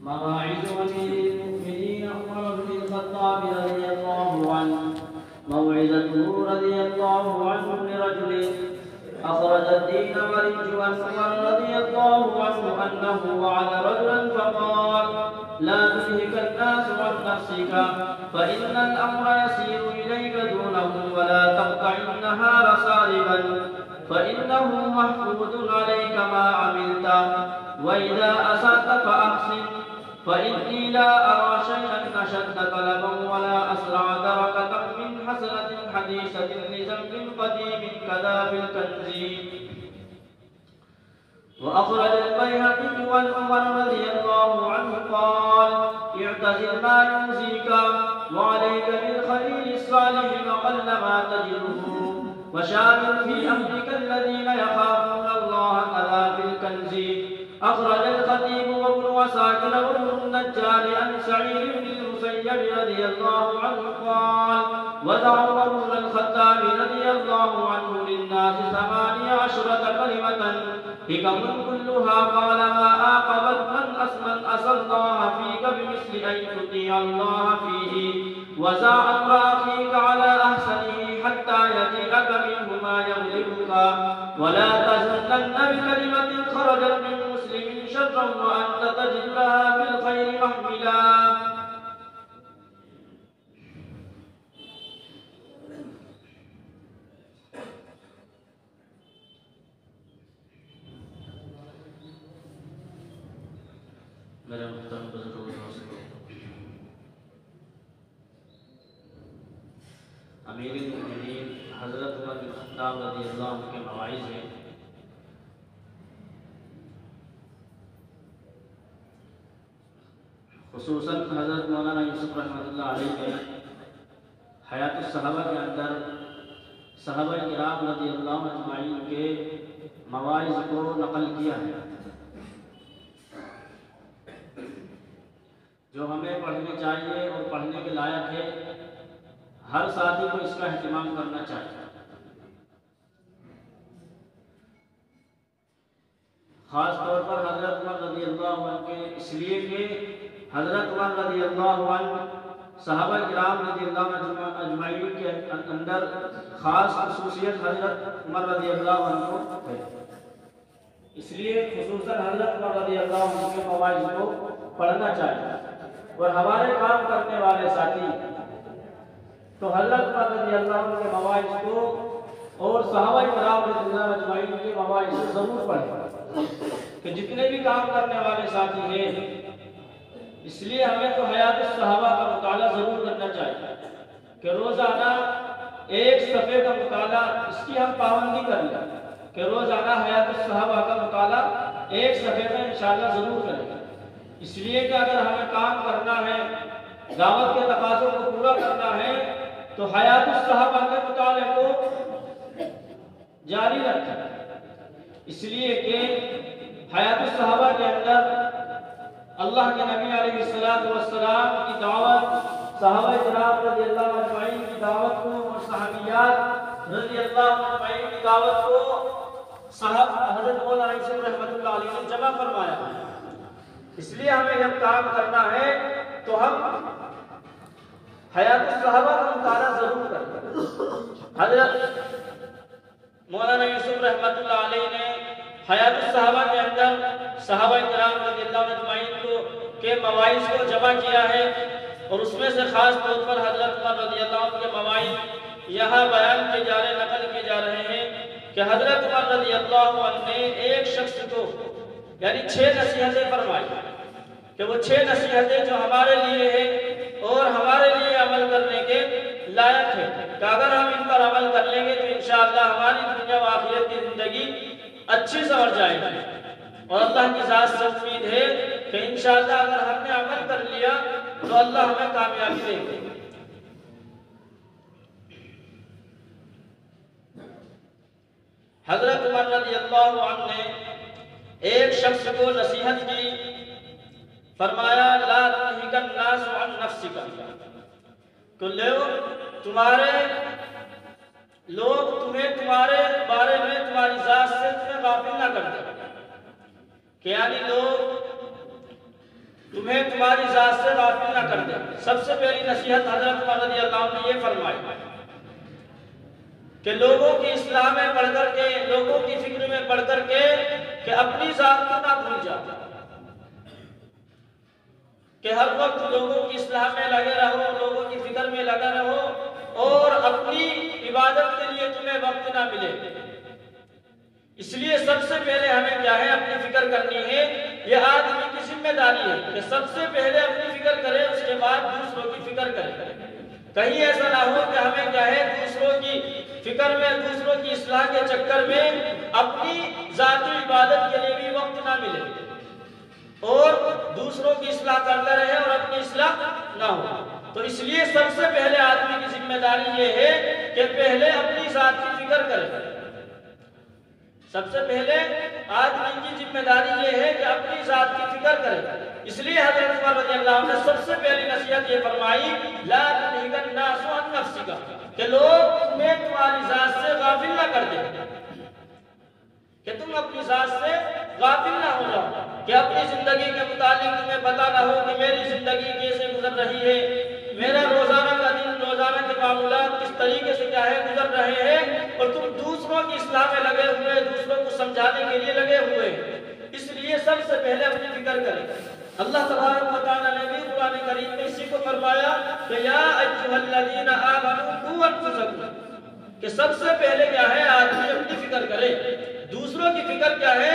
مواعظ أمير المؤمنين عمر بن الخطاب رضي الله عنه. موعظته رضي الله عنه لرجل أخرج الدين ورجوا عمر رضي الله عنه أنه وعد رجلا فقال: لا تلهك الناس عن نفسك فإن الأمر يسير إليك دونهم، ولا تقطع النهار ساربا فإنه محفوظ عليك ما عملت، وإذا أسأت فأحسن، فإني لا أرى شيئا أشد طلبا ولا أسرع دركة من حسنة حديثة لذنب قديم كذا في الكنز. وأخرج البيهقي عن عمر رضي الله عنه قال: اعتزل ما يؤذيك وعليك بالخليل الصالح وقل ما تجده، وشاور في أمرك الذين يخافون الله كذا في الكنز. أخرج الخطيب وابن عساكر وابن النجار عن سعيد بن المسيب رضي الله عنه قال: وضع عمر بن الخطاب رضي الله عنه للناس 18 كلمة حكم كلها قال: ما عاقبت من أسى الله فيك بمثل أن تطيع الله فيه، وزع أمر أخيك على أحسنه حتى يأتيك منه ما يغلبك، ولا تزلن بكلمة خرجت من مسلم شرا وأنت تجد لها في الخير محملا. میرے محترم بزرگوں دوستوں، امیر المؤمنین حضرت عمر بن خطاب رضی اللہ عنہ کے مواعظ ہیں۔ خصوصاً حضرت مولانا یوسف رحمۃ اللہ علیہ کے حیات الصحابہ کے اندر صحابہ کرام رضی اللہ اجمعین کے مواعظ کو نقل کیا ہے، جو ہمیں پڑھنے چاہیے اور پڑھنے کے لائق ہے۔ ہر ساتھی کو اس کا اہتمام کرنا چاہیے۔ خاص طور پر حضرت عمر رضی اللہ عنہ کے، اس لیے کہ حضرت عمر رضی اللہ عنہ صحابہ کرام رضی اللہ عنہ اجمعین کے اندر خاص خصوصیت حضرت عمر رضی اللہ عنہ کو ہے، اس لیے خصوصاً حضرت عمر رضی اللہ عنہ کے مواعظ کو پڑھنا چاہیے۔ اور ہمارے کام کرنے والے ساتھی تو حضرت عمر رضی اللہ عنہ کے مواعظ کو اور صحابہ کرام رضی اللہ اجمعین کے مواعظ کو ضرور پڑھیں، کہ جتنے بھی کام کرنے والے ساتھی ہیں، اس لیے ہمیں تو حیات الصحابہ کا مطالعہ ضرور کرنا چاہیے کہ روزانہ ایک صفحے کا مطالعہ، اس کی ہم پابندی کر لیں کہ روزانہ حیات الصحابہ کا مطالعہ ایک صفحے میں انشاءاللہ ضرور کریں، اس لیے کہ اگر ہمیں کام کرنا ہے، دعوت کے تقاضوں کو پورا کرنا ہے، تو حیات الصحابہ کے مطالعے کو جاری رکھیں، اس لیے کہ حیات الصحابہ کے اندر اللہ کے نبی علیہ السلام کی دعوت، صحابہ کرام رضی اللہ اجمعین کی دعوت کو اور صحابیات رضی اللہ اجمعین کی دعوت کو حضرت مولانا یوسف رحمۃ اللہ علیہ نے جمع فرمایا ہے۔ اس لیے ہمیں جب کام کرنا ہے تو ہم حیات الصحابہ کا مطالعہ ضرور کریں۔ حضرت مولانا یوسف رحمۃ اللہ علیہ نے حیات الصحابہ کے اندر صحابہ کرام رضی اللہ اجمعین کے مواعظ کو جمع کیا ہے، اور اس میں سے خاص طور پر حضرت عمر رضی اللہ عنہ کے مواعظ یہاں بیان کیے جا رہے، نقل کیے جا رہے ہیں کہ حضرت عمر رضی اللہ عنہ نے ایک شخص کو یعنی 6 نصیحتیں فرمائی، کہ وہ 6 نصیحتیں جو ہمارے لیے ہیں اور ہمارے لیے عمل کرنے کے لائق ہے، کہ اگر ہم ان پر عمل کر لیں گے تو انشاءاللہ ہماری دنیا و آخرت کی زندگی اچھی سمجھ جائے گی، اور اللہ کی ذات سے امید ہے کہ انشاءاللہ اگر ہم نے عمل کر لیا تو اللہ ہمیں کامیابی دے گا۔ حضرت عمر رضی اللہ عنہ نے ایک شخص کو نصیحت کی، فرمایا: لا تلهك الناس عن نفسك، کہ لوگ تمہیں تمہارے بارے میں تمہاری ذات سے تمہیں غافل نہ کر دیں، کہ یعنی لوگ تمہیں تمہاری ذات سے غافل نہ کر دیں۔ سب سے پہلی نصیحت حضرت عمر رضی اللہ عنہ نے یہ فرمائی کہ لوگوں کی اصلاح میں پڑھ کر کے، لوگوں کی فکر میں پڑھ کر کے کہ اپنی ذات کو نہ بھول جا، کہ ہر وقت لوگوں کی اصلاح میں لگے رہو، لوگوں کی فکر میں لگا رہو اور اپنی عبادت کے لیے تمہیں وقت نہ ملے۔ اس لیے سب سے پہلے ہمیں کیا ہے، اپنی فکر کرنی ہے۔ یہ آدمی کی ذمہ داری ہے کہ سب سے پہلے اپنی فکر کرے، اس کے بعد دوسروں کی فکر کرے۔ کہیں ایسا نہ ہو کہ ہمیں کیا ہے، دوسروں کی فکر میں، دوسروں کی اصلاح کے چکر میں اپنی ذاتی عبادت کے لیے بھی وقت نہ ملے اور دوسروں کی اصلاح کرتا رہے اور اپنی اصلاح نہ ہو۔ تو اس لیے سب سے پہلے آدمی کی ذمہ داری یہ ہے کہ پہلے اپنی ذات کی فکر کرے۔ سب سے پہلے آدمی کی ذمہ داری یہ ہے کہ اپنی ذات کی فکر کرے۔ اس لیے حضرت عمر رضی اللہ عنہ نے سب سے پہلی نصیحت یہ فرمائی، لا تلهک الناس عن نفسک، کہ لوگ تمہیں تمہاری ذات سے غافل نہ کر دیں، کہ تم اپنی ذات سے غافل نہ ہو جاؤ، کہ اپنی زندگی کے متعلق تمہیں پتہ نہ ہو کہ میری زندگی کیسے گزر رہی ہے، میرا روزانہ کا دن، روزانہ کے معاملات کس طریقے سے کیا ہے گزر رہے ہیں، اور تم دوسروں کی اصلاح میں لگے ہوئے، دوسروں کو سمجھانے کے لیے لگے ہوئے۔ اس لیے سب سے پہلے اپنی فکر کریں۔ اللہ تبارک و تعالیٰ نے بھی قرآن کریم میں اسی کو فرمایا کہ یا ایھا الذین آمنوا قوا انفسکم، کہ سب سے پہلے کیا ہے، آدمی اپنی فکر کرے۔ دوسروں کی فکر کیا ہے،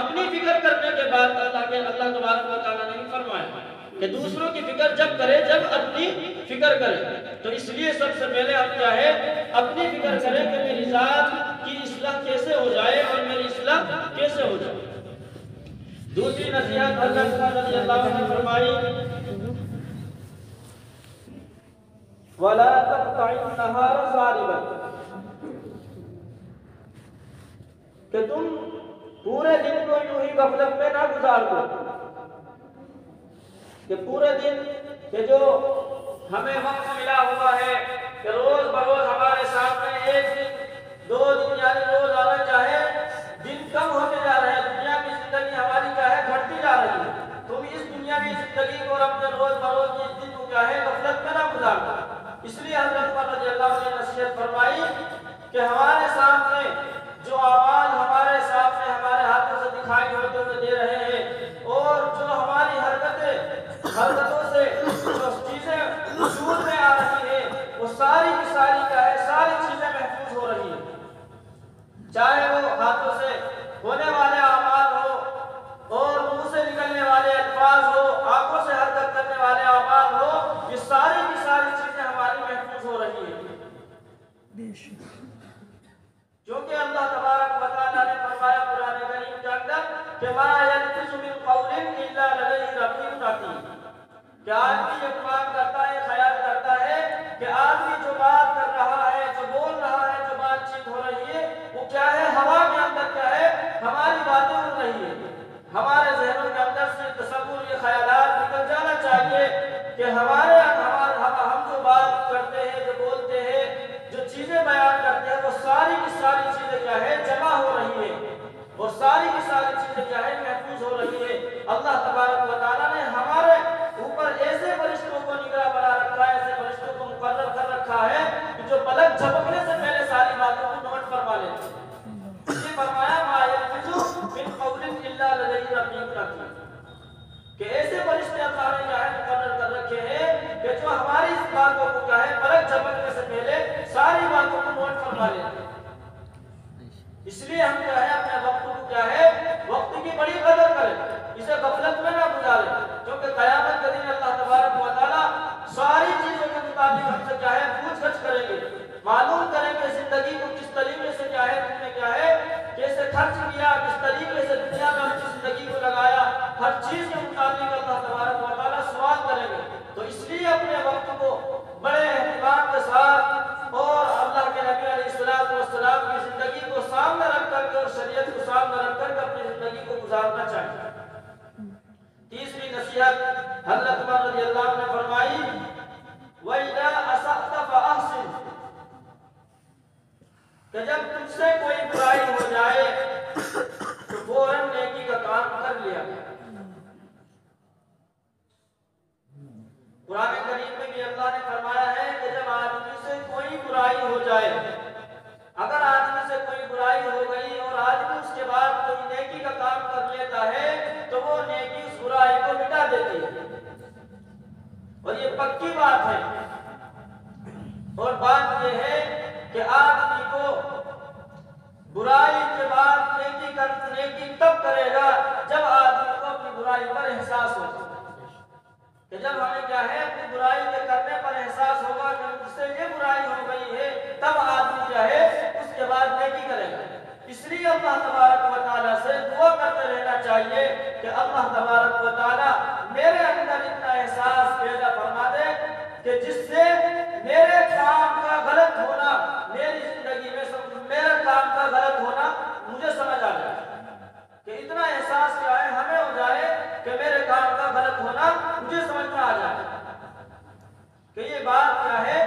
اپنی فکر کرنے کے بعد اللہ تبارک و تعالیٰ نے بھی فرمایا کہ دوسروں کی فکر جب کرے، جب اپنی فکر کرے۔ تو اس لیے سب سے پہلے ہم کیا ہے، اپنی فکر کریں کہ میری ذات کی اصلاح کیسے ہو جائے اور میری اصلاح کیسے ہو جائے۔ دوسری نصیحت حضرت عمر رضی اللہ عنہ نے فرمائی، وَلَا تَقْطَعِ النَّهَارَ ظَالِمًا، کہ تم پورے دن کو یوں ہی غفلت میں نہ گزار دو، کہ پورے دن کہ جو ہمیں وقت ملا ہوا ہے کہ روز بروز ہمارے سامنے ایک دن، دو دن، یعنی روز آنا چاہے دن کم ہوتے جا رہے ہیں، دنیا کی زندگی ہماری کیا ہے گھٹتی جا رہی ہے۔ تم اس دنیا کی زندگی کو اور اپنے روز بروز کی دن کو کیا ہے غفلت میں نہ گزارنا۔ اس لیے حضرت عمر رضی اللہ عنہ نے نصیحت فرمائی کہ ہمارے سامنے جو آواز ہمارے سامنے ہمارے ہاتھوں سے دکھائی ہوتے ہوئے دے رہے ہیں، اور جو ہماری حرکتوں سے جو چیزیں وجود میں آ رہی ہیں، وہ ساری کی ساری کیا ہے، ساری چیزیں محفوظ ہو رہی ہیں، چاہے وہ ہاتھوں سے ہونے والے اعمال ہو اور منہ سے نکلنے والے الفاظ ہو، آنکھوں سے حرکت کرنے والے اعمال ہو، یہ ساری کی ساری چیزیں ہماری محفوظ ہو رہی ہیں۔ کیونکہ اللہ تبارک و تعالیٰ نے فرمایا قرآن کریم کے اندر کہ ما یلفظ من قول الا لدیہ رقیب عتید، کہ آدمی یہ گمان کرتا ہے، خیال کرتا ہے کہ آدمی جو بات کر رہا ہے، جو بول رہا ہے، جو بات چیت ہو رہی ہے، وہ کیا ہے ہوا کے اندر کیا ہے ہماری باتیں اڑ رہی ہیں۔ ہمارے ذہنوں کے اندر سے تصور، یہ خیالات نکل جانا چاہیے کہ ہم جو بات کرتے ہیں، جو بولتے ہیں، جو چیزیں بیان کرتے ہیں، وہ ساری کی ساری چیزیں کیا ہے جمع ہو رہی ہیں اور ساری کی ساری چیزیں کیا ہے محفوظ ہو رہی ہے۔ اللہ تبارک و تعالیٰ نے ہمارے اوپر ایسے فرشتوں کو نگراں بنا رکھا ہے، ایسے فرشتوں کو مقرر کر رکھا ہے کہ جو پلک جھپکنے سے پہلے ساری باتوں کو نوٹ فرما لیتے ہیں۔ اس لیے فرمایا ما یلفظ من قول الا لدیہ رقیب عتید، کہ ایسے فرشتے اللہ نے کیا ہے مقرر کر رکھے ہیں کہ جو ہماری اس باتوں کو کیا ہے پلک جھپکنے سے پہلے ساری باتوں کو نوٹ فرما لیتے ہیں۔ اس لیے ہم کیا ہے اپنے وقت کو کیا ہے وقت کی بڑی قدر کریں، اسے غفلت میں نہ گزاریں، کیونکہ قیامت کے دن اللہ تبارک و تعالیٰ ساری چیزوں کے مطابق ہم سے کیا ہے پوچھ گچھ کریں گے، معلوم کریں گے زندگی کو کس طریقے سے کیا ہے تم نے کیا ہے کیسے خرچ کیا، کس طریقے سے دنیا میں اپنی زندگی کو لگایا، ہر چیز کے مطابق اللہ تبارک و تعالیٰ سوال کریں گے۔ تو اس لیے اپنے وقت کو بڑے اہتمام کے ساتھ اور اللہ کے نبی علیہ السلام کی زندگی کو سامنے رکھ کر کے اور شریعت کو سامنے رکھ کر کے اپنی زندگی کو گزارنا چاہیے۔ تیسری نصیحت حضرت عمر رضی اللہ عنہ نے فرمائی، وَإِذَا أَسَأْتَ فَأَحْسِنْ، کہ جب تجھ سے کوئی برائی ہو جائے تو فوراً نیکی کا کام کر لیا۔ قرآن کریم میں بھی اللہ نے فرمایا ہے کہ جب آدمی سے کوئی برائی ہو جائے، اگر آدمی سے کوئی برائی ہو گئی اور آدمی اس کے بعد کوئی نیکی کا کام کر لیتا ہے تو وہ نیکی اس برائی کو مٹا دیتی ہے، اور یہ پکی بات ہے۔ اور بات یہ ہے کہ آدمی کو برائی کے بعد نیکی تب کرے گا جب آدمی کو اپنی برائی پر احساس ہوگا، کہ جب ہمیں کیا ہے اپنی برائی کے کرنے پر احساس ہوگا کہ مجھ سے یہ برائی ہو گئی ہے، تب آدمی کیا ہے اس کے بعد نیکی کرے گا۔ اس لیے اللہ تبارک و تعالیٰ سے دعا کرتے رہنا چاہیے کہ اللہ تبارک و تعالیٰ میرے اندر اتنا احساس پیدا فرما دے کہ جس سے میرے کام کا غلط ہونا، میری زندگی میں میرے کام کا غلط ہونا مجھے سمجھ آ جائے، کہ اتنا احساس کیا ہے ہمیں ہو جائے کہ میرے کام کا غلط ہونا مجھے سمجھ میں آ جائے، کہ یہ بات کیا ہے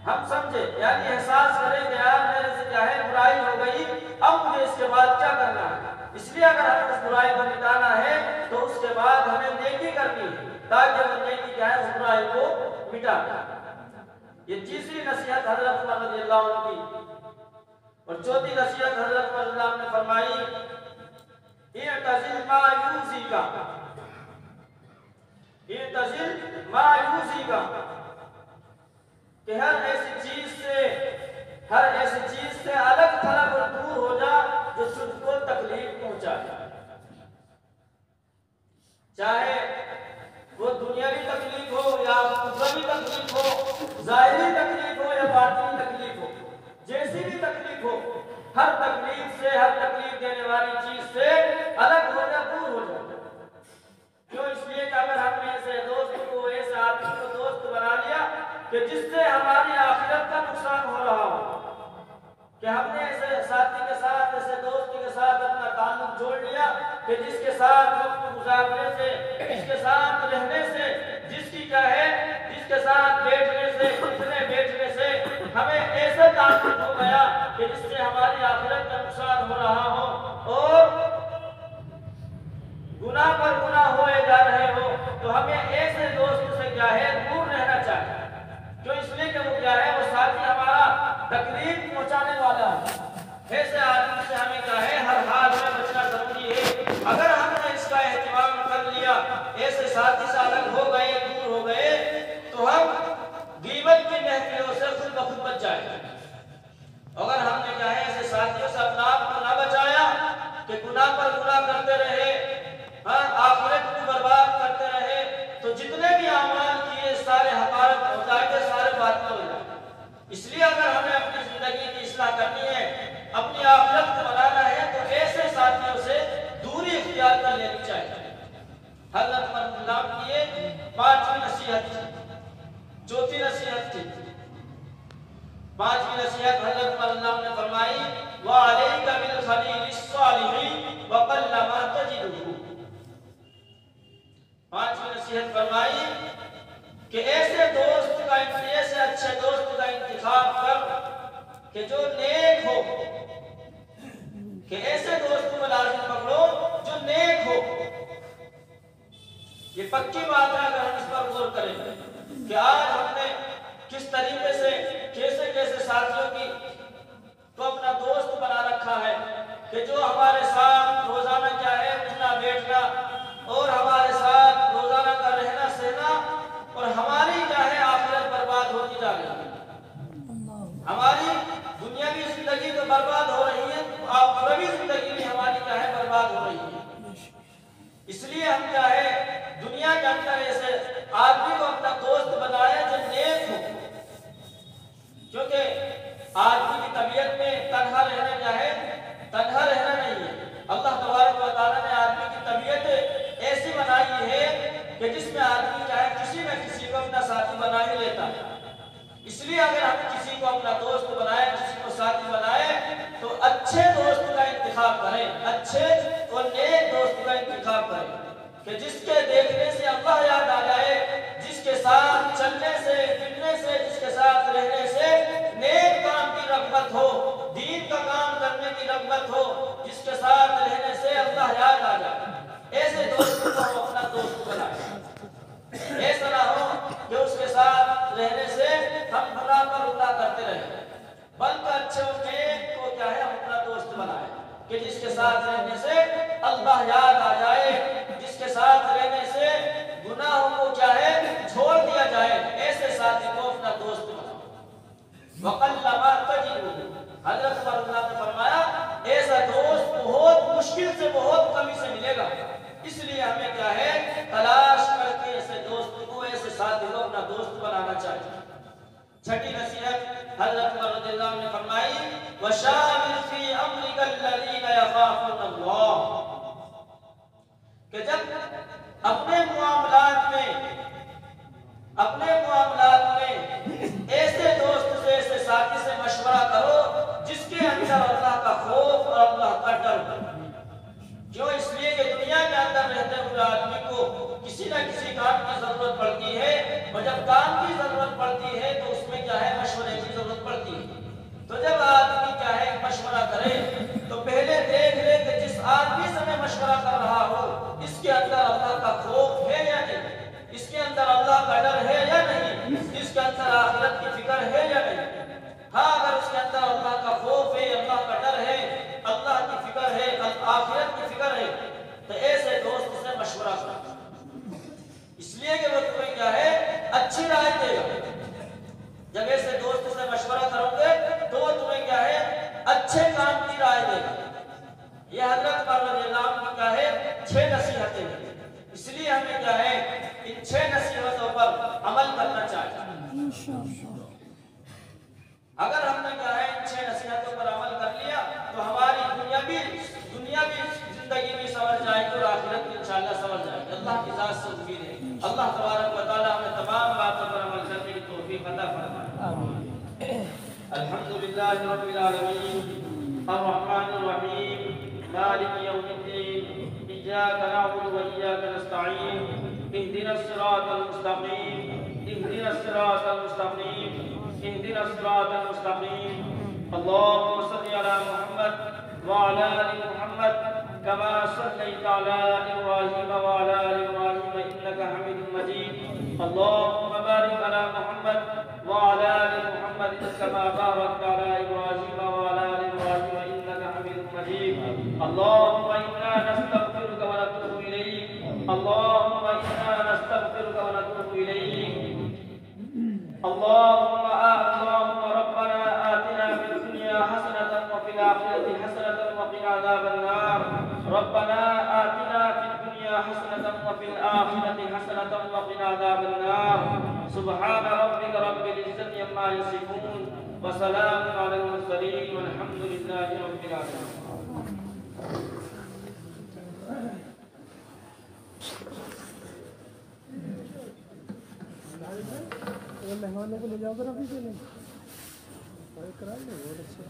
ہم سمجھے، یعنی احساس کریں کہ یار میرے سے کیا ہے برائی ہو گئی، اب مجھے اس کے بعد کیا کرنا ہے۔ اس لیے اگر ہمیں اس برائی کو مٹانا ہے تو اس کے بعد ہمیں نیکی کرنی ہے، تاکہ وہ نیکی کیا ہے اس برائی کو مٹا۔ یہ تیسری نصیحت حضرت عمر رضی اللہ عنہ کی، اور چوتھی نصیحت حضرت عمر رضی اللہ عنہ نے فرمائی اعتزل ما یوزیک، اعتزل ما یوزیک، کہ ہر ایسی چیز سے الگ تھلگ اور دور ہو جا جو تجھ کو تکلیف پہنچائے، چاہے وہ دنیاوی تکلیف ہو یا اخروی تکلیف ہو، ظاہری تکلیف ہو یا باطنی تکلیف ہو، جیسی بھی تکلیف ہو، ہر تکلیف سے، ہر تکلیف دینے والی چیز سے الگ ہو جا، دور ہو جا۔ کیوں؟ اس لیے کہ اگر ہم نے ایسے دوست کو، ایسے آدمی کو دوست بنا لیا کہ جس سے ہماری آخرت کا نقصان ہو رہا ہو، کہ ہم نے ایسے ساتھی کے ساتھ، ایسے دوست کے ساتھ اپنا تعلق جوڑ لیا کہ جس کے ساتھ وقت گزارنے سے، جس کے ساتھ رہنے سے، جس کی کیا ہے، جس کے ساتھ بیٹھنے سے، اٹھنے بیٹھنے سے ہمیں ایسا تعلق ہو گیا کہ جس سے ہماری آخرت کا نقصان ہو رہا ہو اور گناہ پر گناہ ہوئے جا رہے ہو، تو ہمیں ایسے دوست سے کیا ہے دور رہنا چاہیے۔ جو اس لیے کہ وہ کیا ہے، وہ ساتھی ہمارا تکلیف پہنچانے والا ہے، ایسے آدمی سے ہمیں کیا ہے ہر حال میں بچنا ضروری ہے۔ اگر ہم نے اس کا اہتمام کر لیا، ایسے ساتھی سے الگ ہو گئے، دور ہو گئے، تو ہم غیبت کی محفلوں سے خود بخود بچ جائیں۔ اگر ہم نے کیا ہے ایسے ساتھیوں سے اپنا آپ کو نہ بچایا کہ گناہ پر گناہ کرتے رہے، آخرت کو برباد کرتے رہے، تو جتنے بھی اعمال کیے سارے حقارت ہو جائے گے، سارے باطل ہو جائے گے۔ اس لیے اگر ہمیں اپنی زندگی کی اصلاح کرنی ہے، اپنی آخرت کو بنانا ہے، تو ایسے ساتھیوں سے دوری اختیار کر لینی چاہیے۔ حضرت عمر کی یہ پانچویں نصیحت تھی۔ چوتھی نصیحت تھی، پانچویں نصیحت حضرت عمر نے فرمائی وَعَلَيْكَ بِالْخَلِيلِ الصَّالِحِ وَقَلَّمَا تَجِدُهُ۔ پانچویں نصیحت فرمائی کہ ایسے دوست کا، ایسے اچھے دوست کا انتخاب کر کہ جو نیک ہو، کہ ایسے دوست کو لازم پکڑو جو نیک ہو۔ یہ پکی بات ہے اگر ہم اس پر غور کریں کہ آج ہم نے کس طریقے سے کیسے کیسے ساتھیوں کی تو اپنا دوست بنا رکھا ہے کہ جو ہمارے ساتھ روزانہ کیا ہے اٹھنا بیٹھنا اور ہمارے ساتھ روزانہ کا رہنا سہنا، اور ہماری کیا ہے آخرت برباد ہوتی جا رہی ہے۔ ہماری دنیاوی زندگی تو برباد ہو رہی ہے، آخروی زندگی بھی ہماری کیا ہے برباد ہو رہی ہے۔ اس لیے ہم کیا ہے دنیا کے اندر ایسے آدمی کو اپنا دوست بنائے جو نیک ہو، کیونکہ آدمی کی طبیعت میں تنہا رہنا کیا ہے، تنہا رہنا نہیں ہے۔ اللہ تبارک و تعالیٰ نے آدمی کی طبیعت ایسی بنائی ہے کہ جس میں آدمی کیا ہے کسی نہ کسی کو اپنا ساتھی بنا ہی لیتا ہے۔ اس لیے اگر ہم کسی کو اپنا دوست بنائے، کسی کو ساتھی بنائے، تو اچھے دوست کا انتخاب کریں، اچھے اور نیک دوست کا انتخاب کریں کہ جس کے دیکھنے سے اللہ یاد آ جائے، جس کے ساتھ چلنے سے پھرنے سے، جس کے ساتھ رہنے سے نیک کام کی رغبت ہو، دین کا کام کرنے کی رغبت ہو، جس کے ساتھ رہنے سے اللہ یاد آ جائے۔ وَقَلَّمَا تَجِدُهُ. حضرت عمر نے فرمایا ایسا دوست بہت مشکل سے بہت کمی سے ملے گا، اس لیے ہمیں کیا ہے تلاش کر کے ایسے دوست کو ایسے ساتھی کو اپنا دوست بنانا چاہیے۔ چھٹی نصیحت حضرت عمر رضی اللہ عنہ نے فرمائی وَشَاوِرْ فِي أَمْرِكَ الَّذِينَ يَخَافُونَ اللَّهَ، کہ جب اپنے معاملات میں ایسے دوست سے ایسے ساتھی سے مشورہ کرو جس کے اندر اللہ کا خوف اور اللہ کا ڈر ہو۔ کیوں؟ اس لیے کہ دنیا کے اندر رہتے ہوئے آدمی کو کسی نہ کسی کام کی ضرورت پڑتی ہے، اور جب کام کی ضرورت پڑتی ہے تو اس میں کیا ہے مشورے کی ضرورت پڑتی ہے۔ تو جب آدمی کیا ہے مشورہ کرے تو پہلے دیکھ لے کہ جس آدمی سے میں مشورہ کر رہا ہوں اس کے اندر اللہ کا خوف ہے یا نہیں، اس کے اندر اللہ کا ڈر ہے یا نہیں، اس کے اندر آخرت کی فکر ہے یا نہیں۔ ہاں اگر اس کے اندر اللہ کا خوف ہے، اللہ کا ڈر ہے، اللہ کی فکر ہے، آخرت کی فکر ہے، تو ایسے دوست سے مشورہ کرو، اس لیے کہ وہ تمہیں کیا ہے اچھی رائے دے گا۔ جب ایسے دوست سے مشورہ کرو گے تو وہ تمہیں کیا ہے اچھے کام کی رائے دے گا۔ یہ حضرت عمر رضی اللہ عنہ کی کیا ہے 6 نصیحتیں ہیں، اس لیے ہمیں کیا ہے ان 6 نصیحتوں پر عمل کرنا چاہیے۔ اگر ہم نے کیا ہے ان 6 نصیحتوں پر عمل کر لیا تو ہماری دنیاوی زندگی بھی سنور جائے گی اور آخرت بھی انشاءاللہ سنور جائے گی۔ اللہ کی ذات سے امید ہے اللہ تبارک و تعالی ہمیں تمام باتوں پر عمل کرنے کی توفیق عطا فرمائے۔ الحمدللہ رب العالمین الرحمن الرحیم مالک یوم الدین ایاک نعبد و ایاک نستعین اهدنا الصراط المستقیم اهدنا الصراط المستقیم اهدنا الصراط المستقیم اللهم صل على محمد وعلى آل محمد كما صليت على إبراهيم وعلى آل إبراهيم إنك حميد مجيد اللهم بارك على محمد وعلى آل محمد كما باركت على إبراهيم وعلى آل إبراهيم إنك حميد مجيد اللهم إنا نستغفرك ونتوب إليك اللهم إنا نستغفرك ونتوب إليك اللهم ربنا آتنا في الدنيا حسنة وفي الآخرة حسنة وقنا عذاب النار ربنا آتنا في الدنيا حسنة وفي الآخرة حسنة وقنا عذاب النار سبحان ربك رب العزة عما يصفون وسلام على المرسلين والحمد لله رب العالمين۔ مہمانوں کو لے جاؤ کر ابھی سے نہیں کرا لیں بہت اچھا